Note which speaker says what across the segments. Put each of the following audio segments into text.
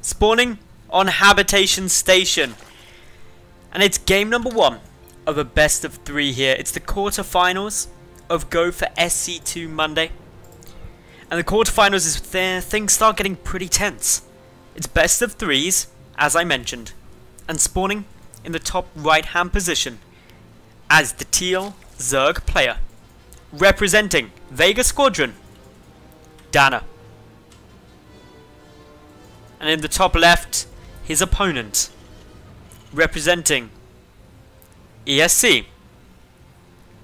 Speaker 1: spawning on Habitation Station. And it's game number 1 of a best of 3 here. It's the quarterfinals of Go for SC2 Monday. And the quarterfinals is where things start getting pretty tense. It's best of 3s, as I mentioned, and spawning in the top right hand position as the teal Zerg player, representing Vega Squadron, DaNa. And in the top left, his opponent, representing ESC,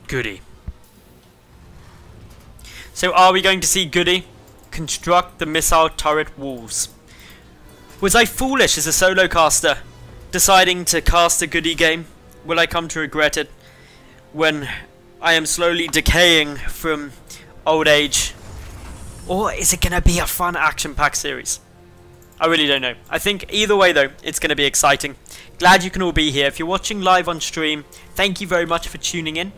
Speaker 1: GoOdy. So are we going to see GoOdy construct the missile turret walls? Was I foolish as a solo caster, deciding to cast a GoOdy game? Will I come to regret it when I am slowly decaying from old age? Or is it going to be a fun action-packed series? I really don't know. I think either way though, it's going to be exciting. Glad you can all be here. If you're watching live on stream, thank you very much for tuning in.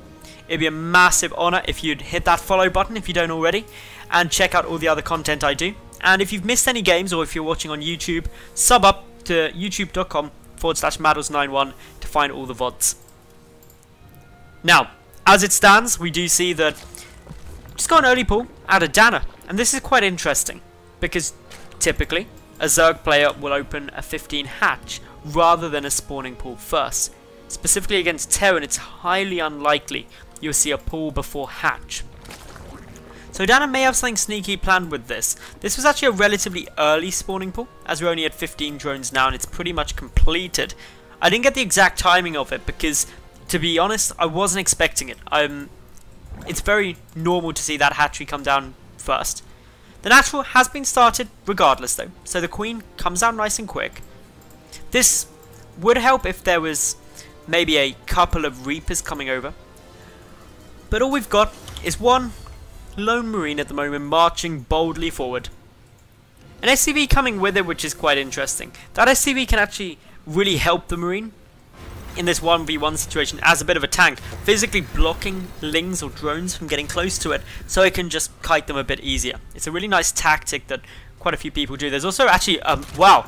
Speaker 1: It'd be a massive honour if you'd hit that follow button if you don't already, and check out all the other content I do. And if you've missed any games, or if you're watching on YouTube, sub up to youtube.com/Madals91 to find all the VODs. Now, as it stands, we do see that just got an early pull out of DaNa, and this is quite interesting because typically a Zerg player will open a 15 hatch rather than a spawning pool first. Specifically against Terran, it's highly unlikely you'll see a pool before hatch. So DaNa may have something sneaky planned with this. This was actually a relatively early spawning pool, as we're only at 15 drones now and it's pretty much completed. I didn't get the exact timing of it because, to be honest, I wasn't expecting it. It's very normal to see that hatchery come down first. The natural has been started regardless though, so the queen comes out nice and quick. This would help if there was maybe a couple of reapers coming over, but all we've got is one lone marine at the moment marching boldly forward. An SCV coming with it, which is quite interesting. That SCV can actually really help the marine in this 1v1 situation as a bit of a tank, physically blocking lings or drones from getting close to it so it can just kite them a bit easier. It's a really nice tactic that quite a few people do. There's also actually, wow,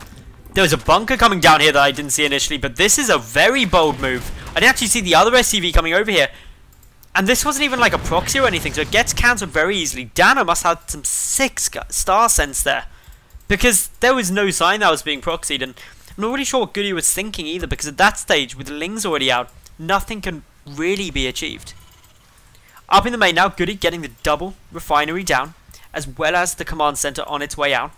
Speaker 1: there was a bunker coming down here that I didn't see initially, but this is a very bold move. I didn't actually see the other SCV coming over here, and this wasn't even like a proxy or anything, so it gets cancelled very easily. DaNa must have some sick star sense there, because there was no sign that was being proxied, and I'm not really sure what GoOdy was thinking either, because at that stage, with the lings already out, nothing can really be achieved. Up in the main now, GoOdy getting the double refinery down, as well as the command center on its way out.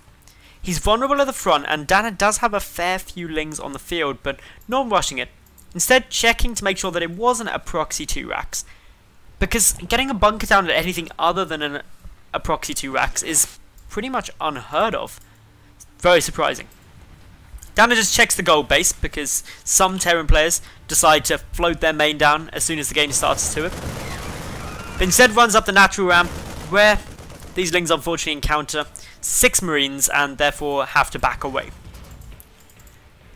Speaker 1: He's vulnerable at the front, and DaNa does have a fair few lings on the field, but not rushing it. Instead, checking to make sure that it wasn't a proxy 2 racks, because getting a bunker down at anything other than a proxy 2 racks is pretty much unheard of. Very surprising. DaNa just checks the gold base because some Terran players decide to float their main down as soon as the game starts to it. But instead runs up the natural ramp where these lings unfortunately encounter 6 marines and therefore have to back away.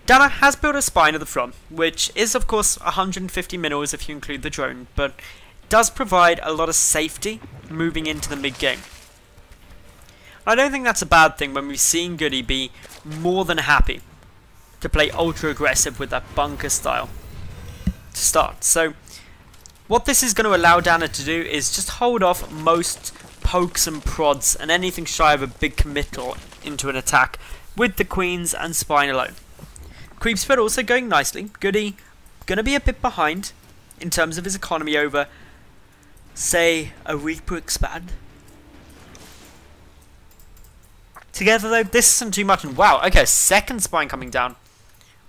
Speaker 1: DaNa has built a spine at the front, which is of course 150 minerals if you include the drone, but does provide a lot of safety moving into the mid game. I don't think that's a bad thing when we've seen GoOdy be more than happy to play ultra aggressive with that bunker style to start. So what this is going to allow DaNa to do is just hold off most pokes and prods and anything shy of a big committal into an attack with the queens and spine alone. Creep spread also going nicely. GoOdy going to be a bit behind in terms of his economy over, say, a Reaper expand. Together though, this isn't too much, and wow, okay, second spine coming down.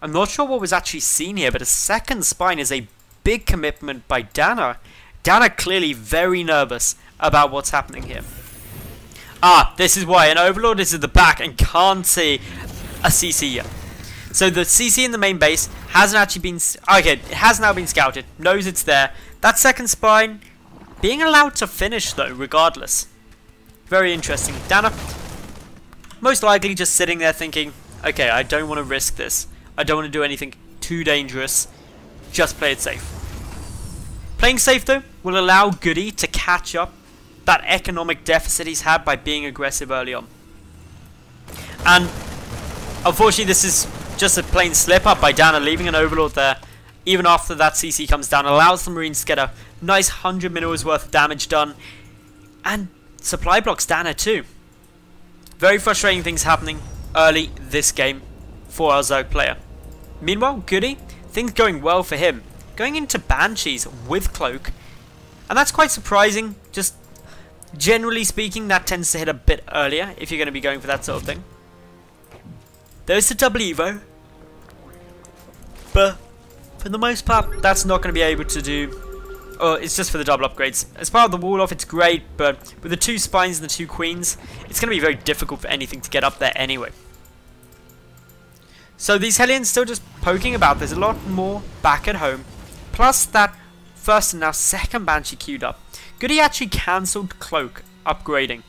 Speaker 1: I'm not sure what was actually seen here, but a second spine is a big commitment by DaNa. DaNa clearly very nervous about what's happening here. Ah, this is why an Overlord is at the back and can't see a CC yet. So the CC in the main base hasn't actually been, okay, it has now been scouted, knows it's there. That second spine being allowed to finish though, regardless. Very interesting. DaNa most likely just sitting there thinking, okay, I don't want to risk this. I don't want to do anything too dangerous. Just play it safe. Playing safe though will allow GoOdy to catch up that economic deficit he's had by being aggressive early on. And Unfortunately, this is just a plain slip-up by DaNa, leaving an Overlord there. Even after that CC comes down, allows the Marines to get a nice 100 minerals worth of damage done. And supply blocks DaNa too. Very frustrating things happening early this game for our Zerg player. Meanwhile, GoOdy, things going well for him. Going into Banshees with Cloak. And that's quite surprising. Just generally speaking, that tends to hit a bit earlier if you're going to be going for that sort of thing. There's the double Evo. But for the most part, that's not going to be able to do. Oh, it's just for the double upgrades. As part of the wall off, it's great, but with the 2 spines and the 2 queens, it's going to be very difficult for anything to get up there anyway. So these Hellions still just poking about. There's a lot more back at home. Plus that first and now second Banshee queued up. GoOdy actually cancelled Cloak upgrading.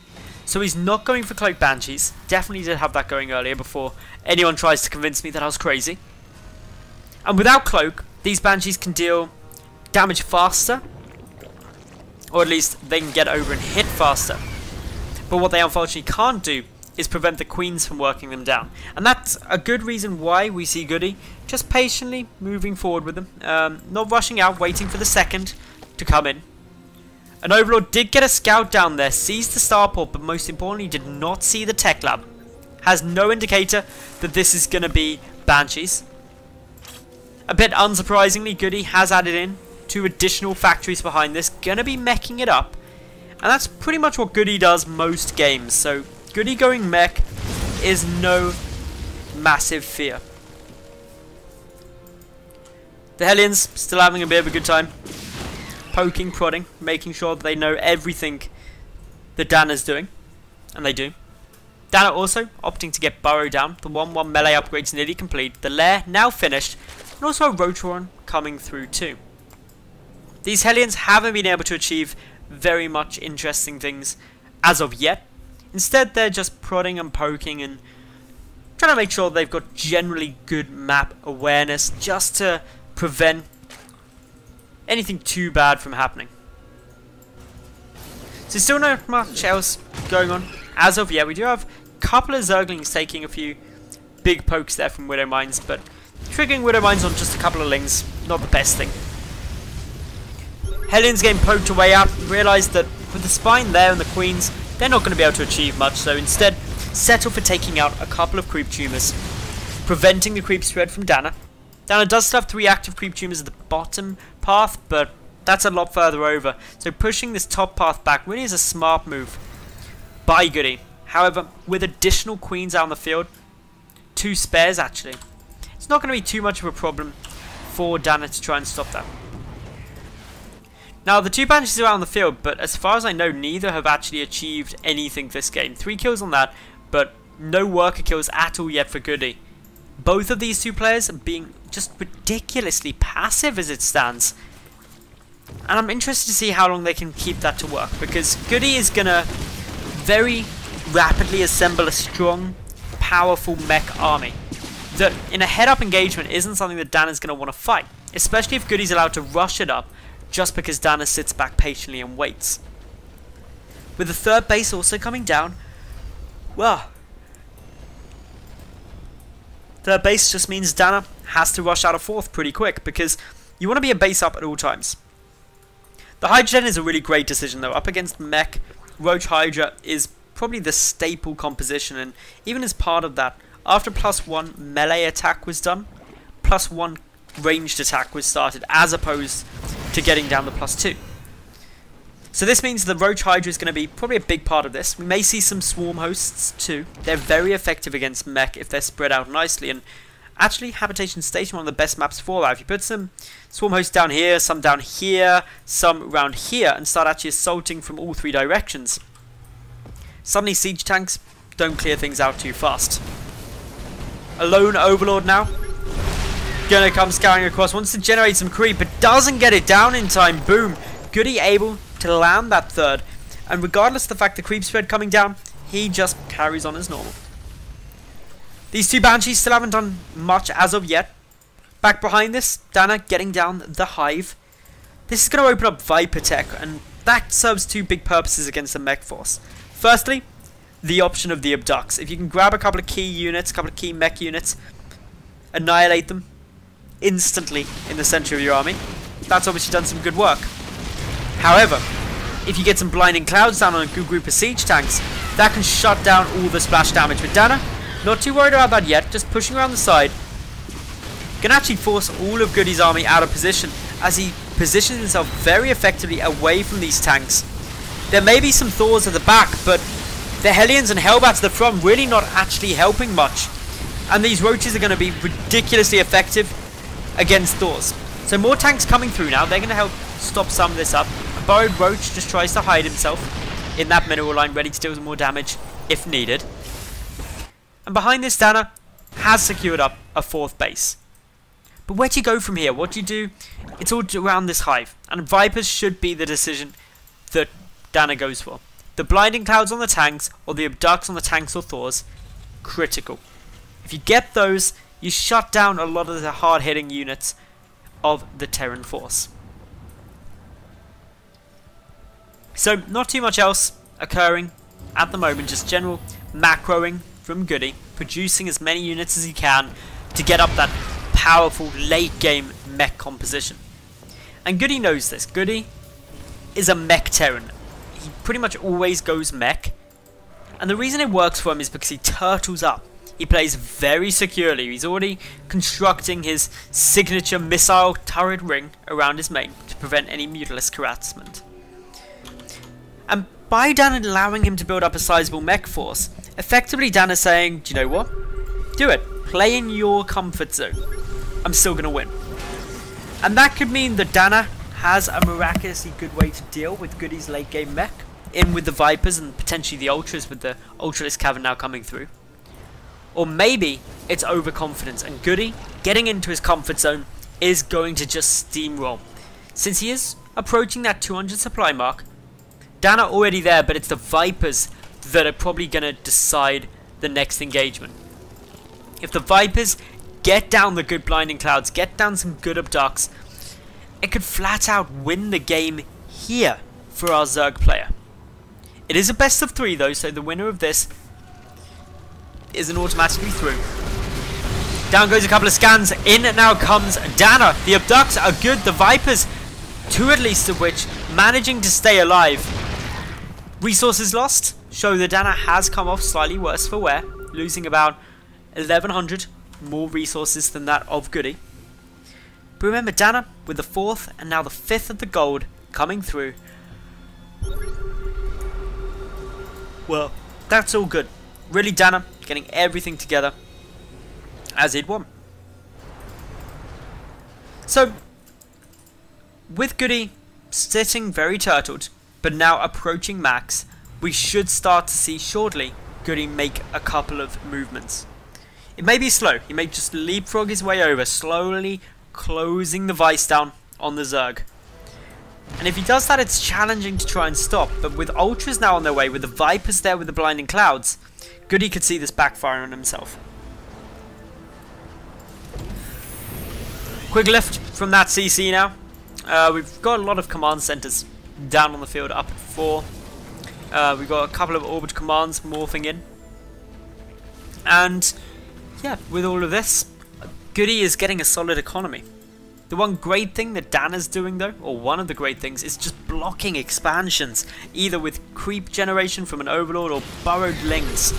Speaker 1: So he's not going for Cloak Banshees. Definitely did have that going earlier before anyone tries to convince me that I was crazy. And without Cloak, these Banshees can deal damage faster. Or at least they can get over and hit faster. But what they unfortunately can't do is prevent the queens from working them down. And that's a good reason why we see GoOdy just patiently moving forward with them. Not rushing out, waiting for the second to come in. An Overlord did get a scout down there, sees the starport, but most importantly did not see the tech lab. Has no indicator that this is going to be Banshees. A bit unsurprisingly, GoOdy has added in 2 additional factories behind this, going to be meching it up. And that's pretty much what GoOdy does most games, so GoOdy going mech is no massive fear. The Hellions still having a bit of a good time. Poking, prodding, making sure that they know everything that DaNa's doing. And they do. DaNa also opting to get Burrow down. The 1-1 melee upgrades nearly complete. The lair now finished. And also a Rotoron coming through too. These Hellions haven't been able to achieve very much interesting things as of yet. Instead, they're just prodding and poking and trying to make sure they've got generally good map awareness just to prevent anything too bad from happening. So still not much else going on as of yet. We do have a couple of Zerglings taking a few big pokes there from Widow Mines, but triggering Widow Mines on just a couple of Lings, not the best thing. Hellions getting poked away out, realised that with the spine there and the queens, they're not going to be able to achieve much, so instead settle for taking out a couple of creep tumors, preventing the creep spread from DaNa. DaNa does still have 3 active creep tumors at the bottom path, but that's a lot further over, so pushing this top path back really is a smart move by GoOdy. However, with additional queens out on the field, 2 spares actually, it's not going to be too much of a problem for DaNa to try and stop that. Now, the 2 Banshees are out on the field, but as far as I know, neither have actually achieved anything this game. 3 kills on that, but no worker kills at all yet for GoOdy. Both of these 2 players being just ridiculously passive as it stands. And I'm interested to see how long they can keep that to work, because GoOdy is going to very rapidly assemble a strong, powerful mech army that in a head-up engagement isn't something that DaNa's going to want to fight, especially if GoOdy's allowed to rush it up just because DaNa sits back patiently and waits. With the 3rd base also coming down, well, 3rd base just means DaNa has to rush out a 4th pretty quick, because you want to be a base up at all times. The Hydra is a really great decision though. Up against mech, Roach Hydra is probably the staple composition, and even as part of that, after +1 melee attack was done, +1 ranged attack was started, as opposed to getting down the +2. So this means the Roach Hydra is going to be probably a big part of this. We may see some Swarm Hosts too. They're very effective against mech if they're spread out nicely, and actually Habitation Station, one of the best maps for that. If you put some Swarm Hosts down here, some down here, some around here, and start actually assaulting from all 3 directions, suddenly siege tanks don't clear things out too fast. A lone Overlord now. Gonna come scouring across, wants to generate some creep, but doesn't get it down in time. Boom. GoOdy able to land that 3rd. And regardless of the fact the creep spread coming down, he just carries on as normal. These 2 Banshees still haven't done much as of yet. Back behind this, DaNa getting down the Hive. This is going to open up Viper Tech, and that serves 2 big purposes against the mech force. Firstly, the option of the abducts. If you can grab a couple of key units, a couple of key mech units, annihilate them instantly in the center of your army, that's obviously done some good work. However, if you get some blinding clouds down on a good group of siege tanks, that can shut down all the splash damage. But DaNa, not too worried about that yet, just pushing around the side, can actually force all of Goody's army out of position as he positions himself very effectively away from these tanks. There may be some Thors at the back, but the Hellions and Hellbats at the front really not actually helping much. And these roaches are going to be ridiculously effective against Thors. So more tanks coming through now. They're going to help stop some of this up. A burrowed roach just tries to hide himself in that mineral line, ready to deal some more damage if needed. And behind this, DaNa has secured up a 4th base. But where do you go from here? What do you do? It's all around this hive. And Vipers should be the decision that DaNa goes for. The blinding clouds on the tanks, or the abducts on the tanks or Thors, critical. If you get those, you shut down a lot of the hard-hitting units of the Terran force. So, not too much else occurring at the moment, just general macroing from Goody, producing as many units as he can to get up that powerful late-game mech composition. And Goody knows this. Goody is a mech Terran. He pretty much always goes mech, and the reason it works for him is because he turtles up. He plays very securely. He's already constructing his signature missile turret ring around his main to prevent any mutalisk harassment. And by DaNa allowing him to build up a sizable mech force, effectively DaNa's saying, do you know what? Do it. Play in your comfort zone. I'm still going to win. And that could mean that DaNa has a miraculously good way to deal with Goody's late game mech, in with the Vipers and potentially the Ultras, with the Ultralisk Cavern now coming through. Or maybe it's overconfidence and Goody, getting into his comfort zone, is going to just steamroll. Since he is approaching that 200 supply mark, DaNa already there, but it's the Vipers that are probably going to decide the next engagement. If the Vipers get down the good blinding clouds, get down some good abducts, it could flat out win the game here for our Zerg player. It is a best of 3 though, so the winner of this isn't automatically through. Down goes a couple of scans, in now comes DaNa. The abducts are good, the Vipers, 2 at least of which managing to stay alive. Resources lost show that DaNa has come off slightly worse for wear, losing about 1100 more resources than that of Goody. But remember, DaNa with the 4th and now the 5th of the gold coming through. Well, that's all good. Really, DaNa getting everything together as he'd won. So, with Goody sitting very turtled, but now approaching max, we should start to see shortly Goody make a couple of movements. It may be slow, he may just leapfrog his way over, slowly closing the vice down on the Zerg. And if he does that, it's challenging to try and stop, but with Ultras now on their way, with the Vipers there with the blinding clouds, Goody could see this backfire on himself. Quick lift from that CC now. We've got a lot of command centers down on the field, up at 4. We've got a couple of orbit commands morphing in. And yeah, with all of this, Goody is getting a solid economy. The one great thing that DaNa's doing though, or one of the great things, is just blocking expansions, either with creep generation from an overlord or burrowed lings.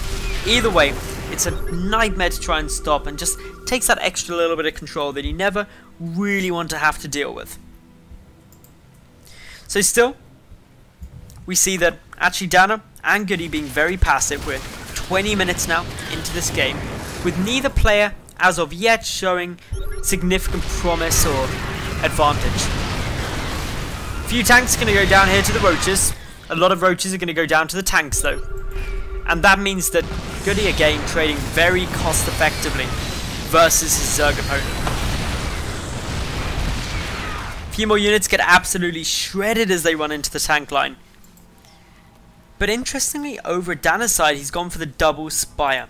Speaker 1: Either way, it's a nightmare to try and stop, and just takes that extra little bit of control that you never really want to have to deal with. So still, we see that actually DaNa and Goody being very passive. We're 20 minutes now into this game, with neither player as of yet showing significant promise or advantage. A few tanks are going to go down here to the roaches. A lot of roaches are going to go down to the tanks though. And that means that Goody again trading very cost effectively versus his Zerg opponent. A few more units get absolutely shredded as they run into the tank line. But interestingly, over at DaNa's side, he's gone for the double Spire.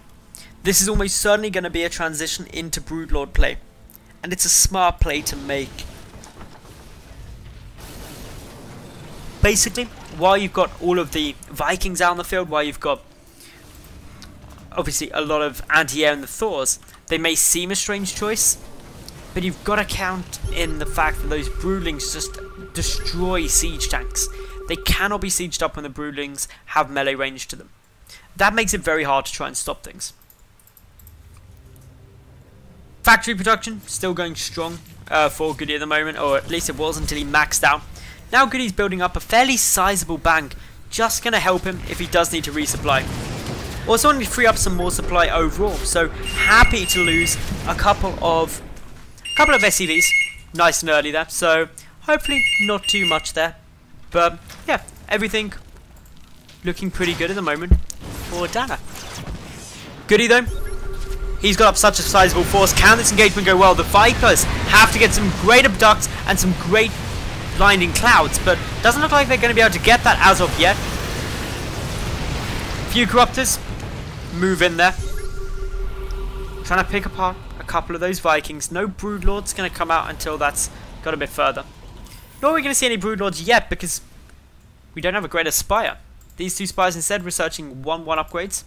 Speaker 1: This is almost certainly going to be a transition into Broodlord play, and it's a smart play to make. Basically, while you've got all of the Vikings out on the field, while you've got obviously a lot of anti-air in the Thors, they may seem a strange choice, but you've got to count in the fact that those broodlings just destroy siege tanks. They cannot be sieged up when the broodlings have melee range to them. That makes it very hard to try and stop things. Factory production still going strong for GoOdy at the moment, or at least it was until he maxed out. Now GoOdy's building up a fairly sizable bank, just going to help him if he does need to resupply. Also wanting to free up some more supply overall, so happy to lose a couple of SCVs nice and early there, so hopefully not too much there. But yeah, everything looking pretty good at the moment for DaNa. GoOdy though, he's got up such a sizable force. Can this engagement go well? The Vipers have to get some great abducts and some great blinding clouds, but doesn't look like they're going to be able to get that as of yet. Few corruptors move in there, trying to pick apart a couple of those Vikings. No broodlords going to come out until that's got a bit further. Nor are we going to see any broodlords yet because we don't have a greater spire. These two spires instead researching 1-1 upgrades,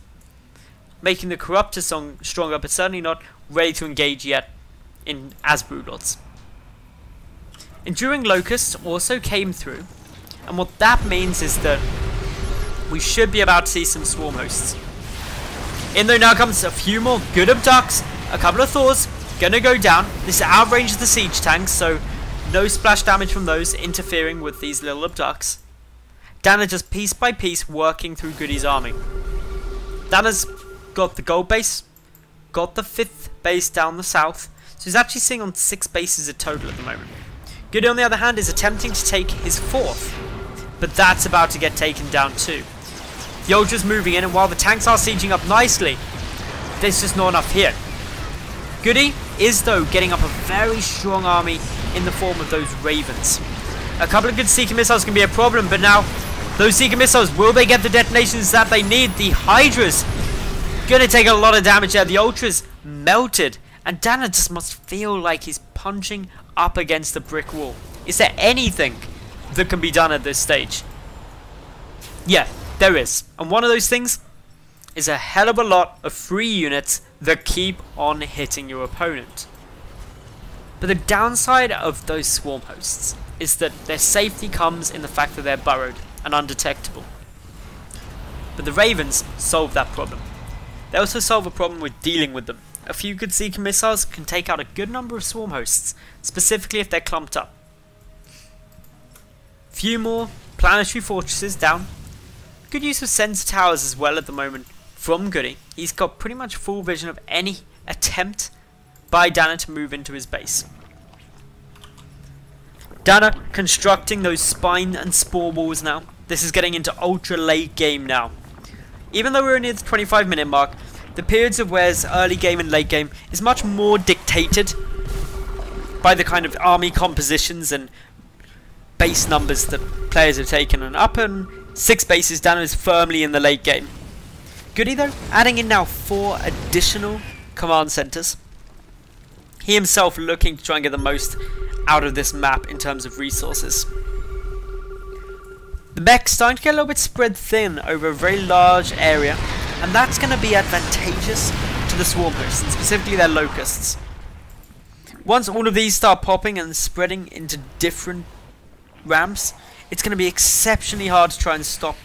Speaker 1: making the corruptor stronger, but certainly not ready to engage yet in as broodlords. Enduring Locusts also came through, and what that means is that we should be about to see some swarm hosts. In though now comes a few more good abducts, a couple of Thors gonna go down. This outranges the siege tanks, so no splash damage from those interfering with these little abducts. DaNa just piece by piece working through GoOdy's army. DaNa's got the gold base, got the 5th base down the south, so he's actually sitting on 6 bases in total at the moment. GoOdy on the other hand is attempting to take his 4th, but that's about to get taken down too. The Ultra's moving in, and while the tanks are sieging up nicely, there's just not enough here. GoOdy is though getting up a very strong army in the form of those Ravens. A couple of good Seeker missiles can be a problem, but now those Seeker missiles, will they get the detonations that they need? The Hydra's gonna take a lot of damage there. The Ultra's melted, and DaNa just must feel like he's punching up against a brick wall. Is there anything that can be done at this stage? Yeah, there is. And one of those things is a hell of a lot of free units that keep on hitting your opponent. But the downside of those swarm hosts is that their safety comes in the fact that they're burrowed and undetectable. But the Ravens solve that problem. They also solve a problem with dealing with them. A few good Seeker missiles can take out a good number of swarm hosts, specifically if they're clumped up. Few more planetary fortresses down. Good use of sensor towers as well at the moment from GoOdy. He's got pretty much full vision of any attempt by DaNa to move into his base. DaNa constructing those spine and spore walls now. This is getting into ultra late game now. Even though we're near the 25-minute mark, the periods of where's early game and late game is much more dictated by the kind of army compositions and base numbers that players have taken. And up in 6 bases, DaNa is firmly in the late game. GoOdy though, adding in now 4 additional command centers. He himself looking to try and get the most out of this map in terms of resources. The mech's starting to get a little bit spread thin over a very large area, and that's going to be advantageous to the swarm hosts, and specifically their locusts. Once all of these start popping and spreading into different ramps, it's going to be exceptionally hard to try and stop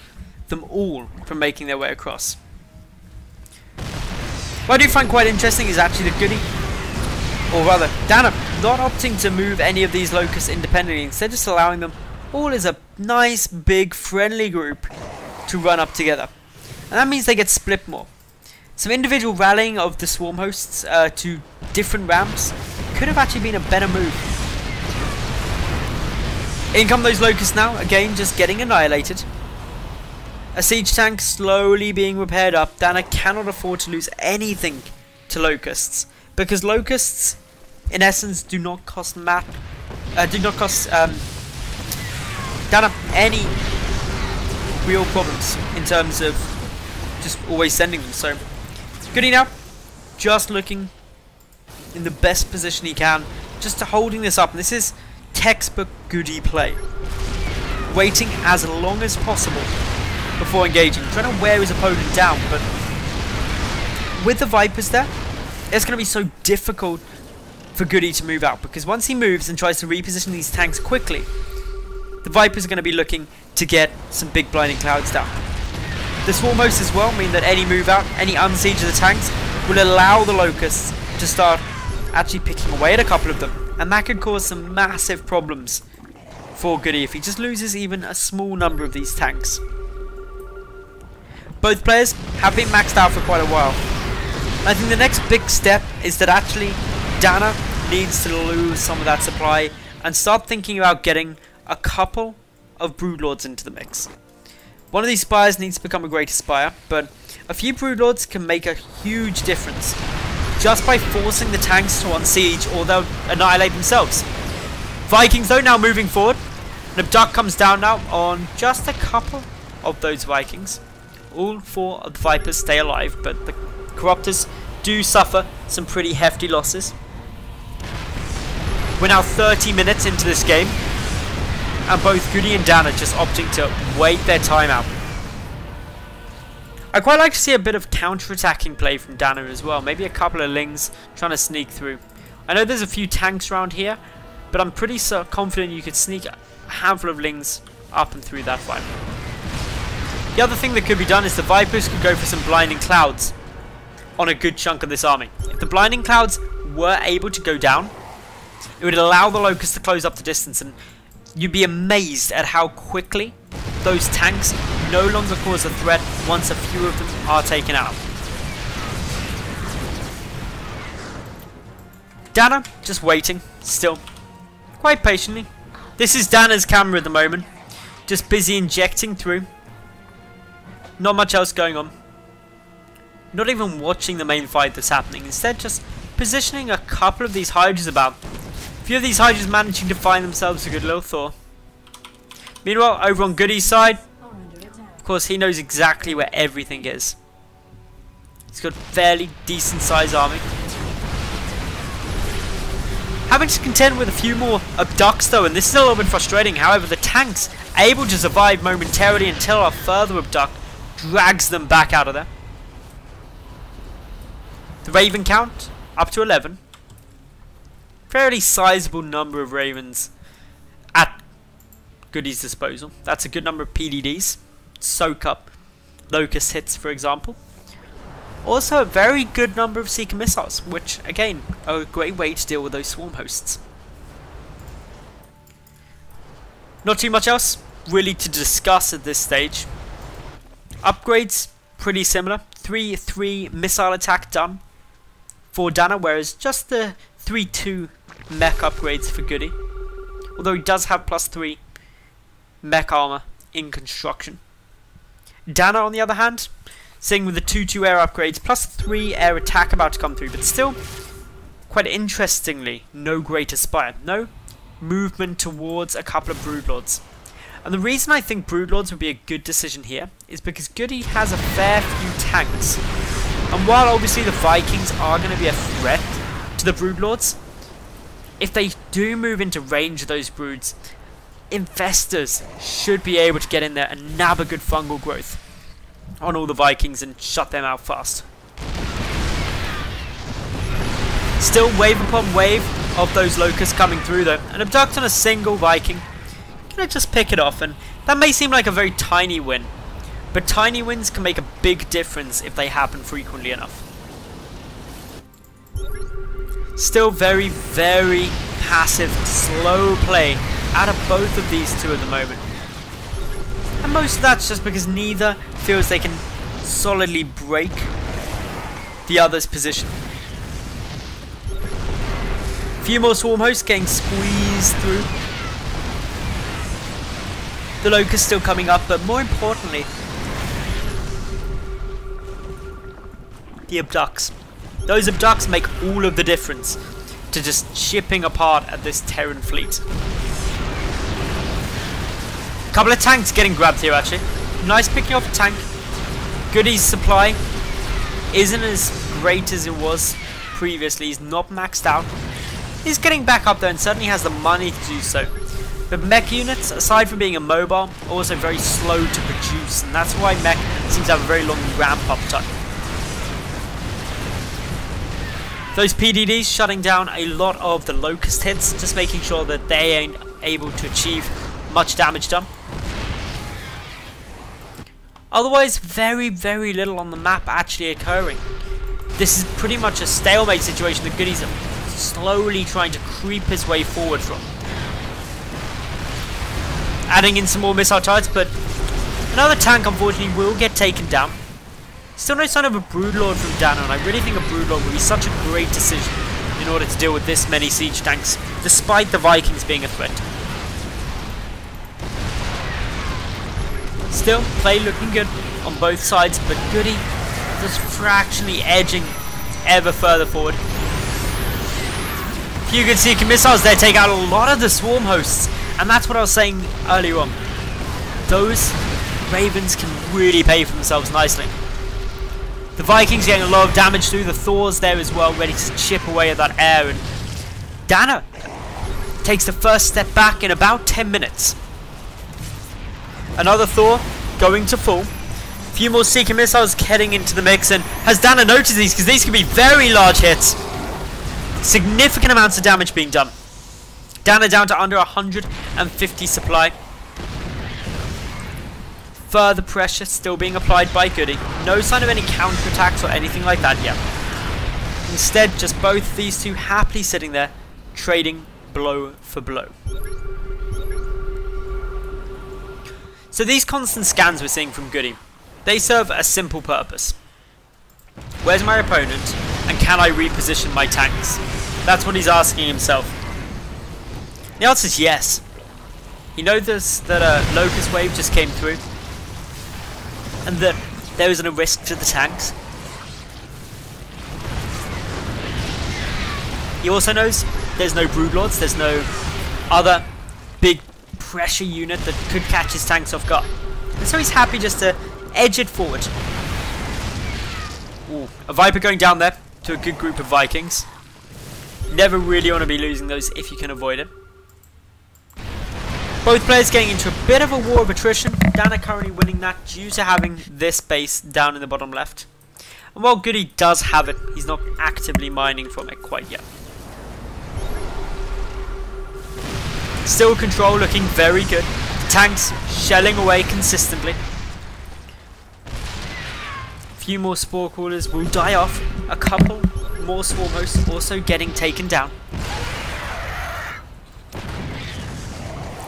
Speaker 1: them all from making their way across. What I do find quite interesting is actually the GoOdy, or rather DaNa, not opting to move any of these locusts independently, instead just allowing them all as a nice big friendly group to run up together. And that means they get split more. Some individual rallying of the swarm hosts to different ramps could have actually been a better move. In come those locusts now, again just getting annihilated. A siege tank slowly being repaired up. DaNa cannot afford to lose anything to locusts, because locusts in essence do not cost DaNa any real problems in terms of just always sending them. So GoOdy now just looking in the best position he can, just to holding this up, and this is textbook GoOdy play. Waiting as long as possible before engaging, trying to wear his opponent down, but with the Vipers there, it's going to be so difficult for GoOdy to move out, because once he moves and tries to reposition these tanks quickly, the Vipers are going to be looking to get some big blinding clouds down. The Swarm Hosts as well mean that any move out, any unsiege of the tanks will allow the Locusts to start actually picking away at a couple of them, and that could cause some massive problems for GoOdy if he just loses even a small number of these tanks. Both players have been maxed out for quite a while. I think the next big step is that actually DaNa needs to lose some of that supply and start thinking about getting a couple of Broodlords into the mix. One of these Spires needs to become a greater Spire, but a few Broodlords can make a huge difference just by forcing the tanks to unsiege, or they'll annihilate themselves. Vikings though now moving forward. An Abduct comes down now on just a couple of those Vikings. All 4 of the Vipers stay alive, but the Corruptors do suffer some pretty hefty losses. We're now 30 minutes into this game, and both GoOdy and DaNa just opting to wait their time out. I quite like to see a bit of counter-attacking play from DaNa as well. Maybe a couple of Lings trying to sneak through. I know there's a few tanks around here, but I'm pretty confident you could sneak a handful of Lings up and through that fight. The other thing that could be done is the Vipers could go for some blinding clouds on a good chunk of this army. If the blinding clouds were able to go down, it would allow the Locusts to close up the distance, and you'd be amazed at how quickly those tanks no longer cause a threat once a few of them are taken out. DaNa just waiting, still, quite patiently. This is DaNa's camera at the moment, just busy injecting through. Not much else going on. Not even watching the main fight that's happening. Instead, just positioning a couple of these Hydras about. A few of these Hydras managing to find themselves a good little thaw. Meanwhile, over on GoOdy's side, of course, he knows exactly where everything is. He's got a fairly decent sized army. Having to contend with a few more Abducts though, and this is a little bit frustrating. However, the tanks are able to survive momentarily until a further Abduct drags them back out of there. The Raven count up to 11. Fairly sizable number of Ravens at GoOdy's disposal. That's a good number of PDDs. Soak up Locust hits, for example. Also a very good number of Seeker missiles, which again are a great way to deal with those Swarm Hosts. Not too much else really to discuss at this stage. Upgrades pretty similar. 3-3 missile attack done for DaNa, whereas just the 3-2 mech upgrades for GoOdy. Although he does have +3 mech armor in construction. DaNa, on the other hand, seeing with the 2-2 air upgrades, +3 air attack about to come through, but still, quite interestingly, no greater Spire. No movement towards a couple of Broodlords. And the reason I think Broodlords would be a good decision here is because GoOdy has a fair few tanks. And while obviously the Vikings are going to be a threat to the Broodlords, if they do move into range of those Broods, Infestors should be able to get in there and nab a good fungal growth on all the Vikings and shut them out fast. Still wave upon wave of those Locusts coming through though. An Abduct on a single Viking. Can I just pick it off? And that may seem like a very tiny win, but tiny wins can make a big difference if they happen frequently enough. Still very, very passive, slow play out of both of these two at the moment. And most of that's just because neither feels they can solidly break the other's position. A few more Swarm Hosts getting squeezed through. The Locust still coming up, but more importantly, the Abducts. Those Abducts make all of the difference to just chipping apart at this Terran fleet. Couple of tanks getting grabbed here actually. Nice picking off a tank. GoOdy's supply isn't as great as it was previously. He's not maxed out. He's getting back up there and certainly has the money to do so. But mech units, aside from being immobile, are also very slow to produce, and that's why mech seems to have a very long ramp up time. Those PDDs shutting down a lot of the Locust hits, just making sure that they ain't able to achieve much damage done. Otherwise, very, very little on the map actually occurring. This is pretty much a stalemate situation that GoOdy's slowly trying to creep his way forward from. Adding in some more missile turrets, but another tank unfortunately will get taken down. Still no sign of a Broodlord from DaNa, and I really think a Broodlord would be such a great decision in order to deal with this many siege tanks, despite the Vikings being a threat. Still, play looking good on both sides, but GoOdy just fractionally edging ever further forward. Few good Seeker missiles there take out a lot of the swarm hosts, and that's what I was saying earlier on. Those Ravens can really pay for themselves nicely. The Vikings getting a lot of damage through, the Thors there as well, ready to chip away at that air, and DaNa takes the first step back in about 10 minutes. Another Thor going to full. A few more Seeker missiles heading into the mix, and has DaNa noticed these? Because these can be very large hits. Significant amounts of damage being done. DaNa down to under 150 supply. Further pressure still being applied by GoOdy. No sign of any counterattacks or anything like that yet. Instead, just both these two happily sitting there, trading blow for blow. So these constant scans we're seeing from GoOdy, they serve a simple purpose. Where's my opponent, and can I reposition my tanks? That's what he's asking himself. The answer is yes. He knows that a Locust wave just came through, and that there isn't a risk to the tanks. He also knows there's no Broodlords, there's no other big pressure unit that could catch his tanks off guard. And so he's happy just to edge it forward. Ooh, a Viper going down there to a good group of Vikings. Never really want to be losing those if you can avoid it. Both players getting into a bit of a war of attrition. DaNa currently winning that due to having this base down in the bottom left. And while GoOdy does have it, he's not actively mining from it quite yet. Still control looking very good. The tanks shelling away consistently. A few more spore crawlers will die off. A couple more swarm hosts also getting taken down.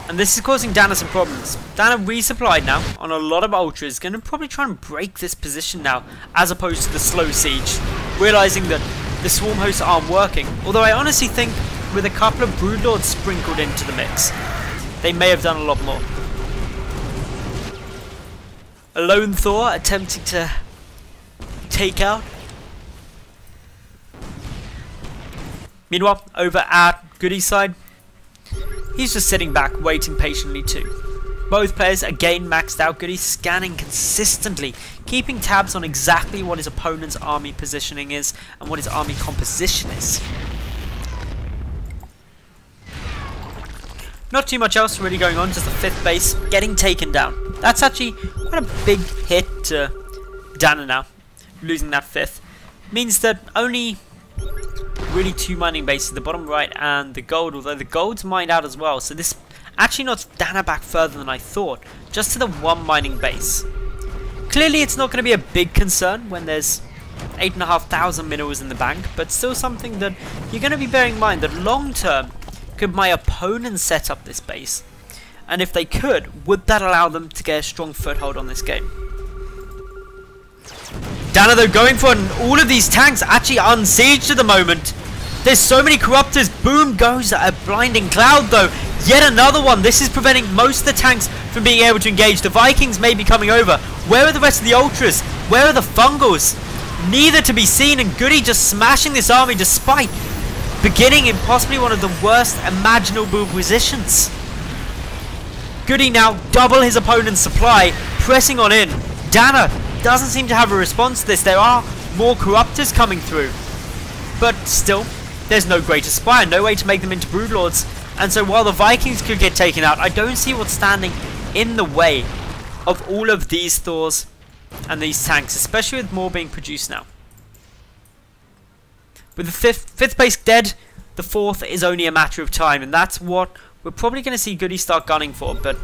Speaker 1: And this is causing DaNa some problems. DaNa resupplied now on a lot of ultras, going to probably try and break this position now, as opposed to the slow siege, realizing that the swarm hosts aren't working. Although I honestly think with a couple of Broodlords sprinkled into the mix, they may have done a lot more. A lone Thor attempting to take out. Meanwhile, over at GoOdy's side, he's just sitting back, waiting patiently too. Both players again maxed out. GoOdy scanning consistently, keeping tabs on exactly what his opponent's army positioning is and what his army composition is. Not too much else really going on, just the 5th base getting taken down. That's actually quite a big hit to DaNa now. Losing that 5th means that only really 2 mining bases, the bottom right and the gold, although the gold's mined out as well, so this actually knocks DaNa back further than I thought, just to the 1 mining base. Clearly it's not going to be a big concern when there's 8,500 minerals in the bank, but still something that you're going to be bearing in mind that long term, could my opponent set up this base? And if they could, would that allow them to get a strong foothold on this game? DaNa though going for it, and all of these tanks actually unsieged at the moment. There's so many corruptors. Boom goes a blinding cloud though. Yet another one. This is preventing most of the tanks from being able to engage. The Vikings may be coming over. Where are the rest of the ultras? Where are the fungals? Neither to be seen, and GoOdy just smashing this army despite beginning in possibly one of the worst imaginable positions. GoOdy now double his opponent's supply, pressing on in. DaNa doesn't seem to have a response to this. There are more corruptors coming through, but still, there's no greater spire, no way to make them into Broodlords. And so while the Vikings could get taken out, I don't see what's standing in the way of all of these Thors and these tanks, especially with more being produced now. With the fifth place dead, the fourth is only a matter of time, and that's what we're probably going to see GoOdy start gunning for. But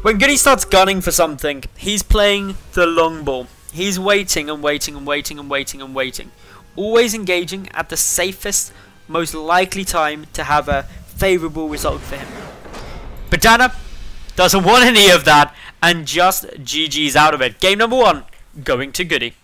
Speaker 1: when GoOdy starts gunning for something, he's playing the long ball. He's waiting and waiting and waiting and waiting and waiting. Always engaging at the safest, most likely time to have a favourable result for him. But DaNa doesn't want any of that and just GG's out of it. Game number 1 going to GoOdy.